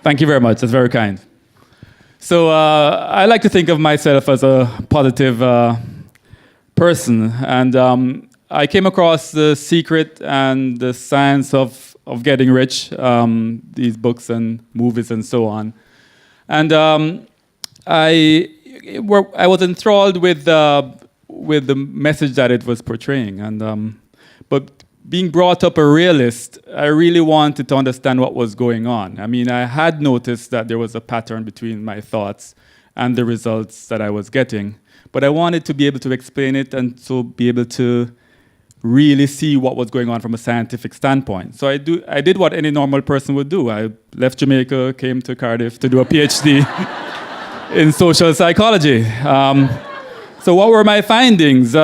Thank you very much. That's very kind. So I like to think of myself as a positive person. And I came across The Secret and The Science of Getting Rich, these books and movies and so on. And I was enthralled with the message that it was portraying. And but being brought up a realist, I really wanted to understand what was going on. I mean, I had noticed that there was a pattern between my thoughts and the results that I was getting. But I wanted to be able to explain it and so be able to really see what was going on from a scientific standpoint. So I did what any normal person would do. I left Jamaica, came to Cardiff to do a PhD in social psychology. So what were my findings?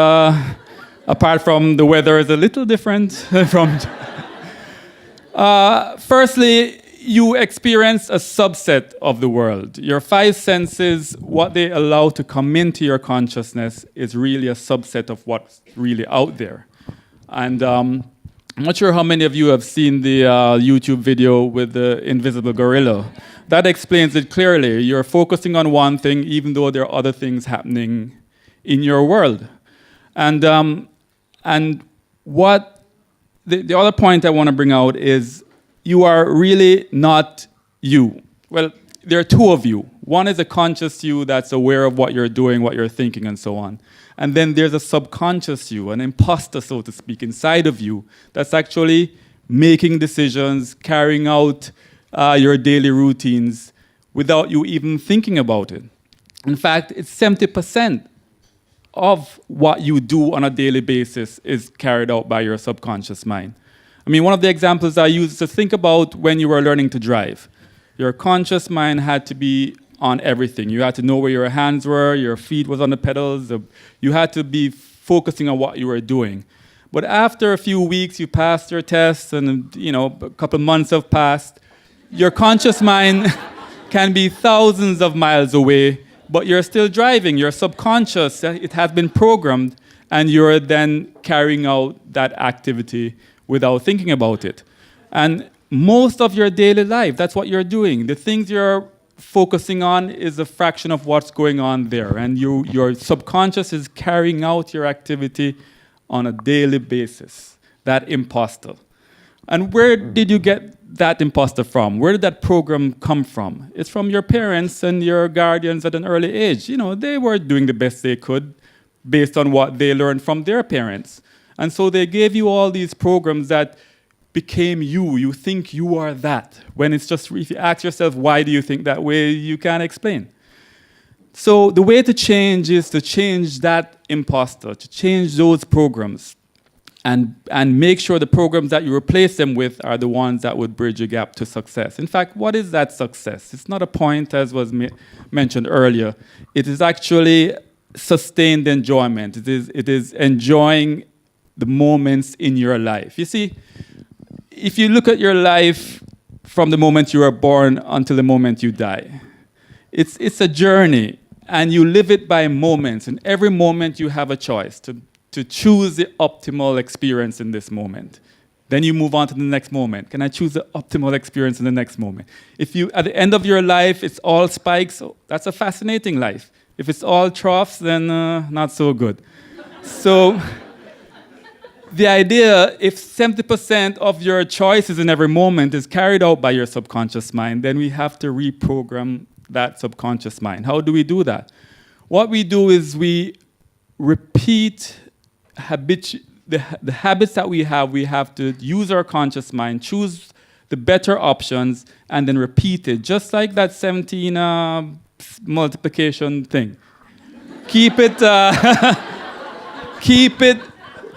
Apart from the weather is a little different from... Firstly, you experience a subset of the world. Your five senses, what they allow to come into your consciousness, is really a subset of what's really out there. And I'm not sure how many of you have seen the YouTube video with the invisible gorilla. That explains it clearly. You're focusing on one thing, even though there are other things happening in your world. And what the other point I want to bring out is you are really not you. Well, there are two of you. One is a conscious you that's aware of what you're doing, what you're thinking, and so on. And then there's a subconscious you, an imposter, so to speak, inside of you that's actually making decisions, carrying out your daily routines without you even thinking about it. In fact, it's 70% of what you do on a daily basis is carried out by your subconscious mind. I mean, one of the examples I use is to think about when you were learning to drive. Your conscious mind had to be on everything. You had to know where your hands were, your feet was on the pedals. You had to be focusing on what you were doing. But after a few weeks, you passed your tests and a couple months have passed. Your conscious mind can be thousands of miles away, but you're still driving. Your subconscious, it has been programmed, and you're then carrying out that activity without thinking about it. And most of your daily life, that's what you're doing. The things you're focusing on is a fraction of what's going on there. And your subconscious is carrying out your activity on a daily basis, that imposter. And where did you get that imposter from? Where did that program come from? It's from your parents and your guardians at an early age. They were doing the best they could based on what they learned from their parents. And so they gave you all these programs that became you. You think you are that. When it's just, if you ask yourself, why do you think that way, you can't explain. So the way to change is to change that imposter, to change those programs, and make sure the programs that you replace them with are the ones that would bridge a gap to success. In fact, what is that success? It's not a point, as was mentioned earlier. It is actually sustained enjoyment. It is enjoying the moments in your life. You see, if you look at your life from the moment you are born until the moment you die, it's a journey, and you live it by moments. And every moment you have a choice to choose the optimal experience in this moment. Then you move on to the next moment. Can I choose the optimal experience in the next moment? If you, at the end of your life, it's all spikes, that's a fascinating life. If it's all troughs, then not so good. So the idea, if 70% of your choices in every moment is carried out by your subconscious mind, then we have to reprogram that subconscious mind. How do we do that? What we do is we repeat the habits that we have to use our conscious mind, choose the better options, and then repeat it, just like that 17 multiplication thing. Keep it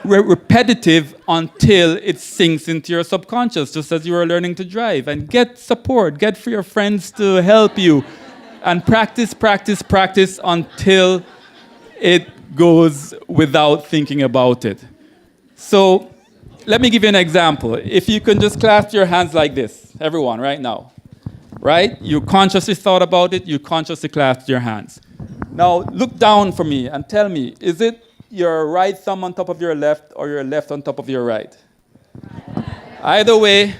repetitive until it sinks into your subconscious, just as you are learning to drive. And get support, get for your friends to help you, and practice until it goes without thinking about it. So let me give you an example. If you can just clasp your hands like this, everyone, right now. Right? You consciously thought about it, you consciously clasped your hands. Now look down for me and tell me, is it your right thumb on top of your left or your left on top of your right? Either way,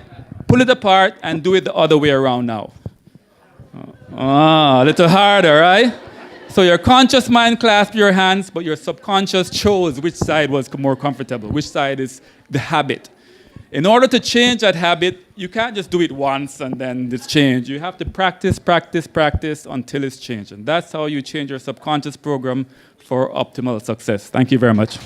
pull it apart and do it the other way around now. Ah, a little harder, right? So your conscious mind clasped your hands, but your subconscious chose which side was more comfortable, which side is the habit. In order to change that habit, you can't just do it once and then it's changed. You have to practice, practice, practice until it's changed. And that's how you change your subconscious program for optimal success. Thank you very much.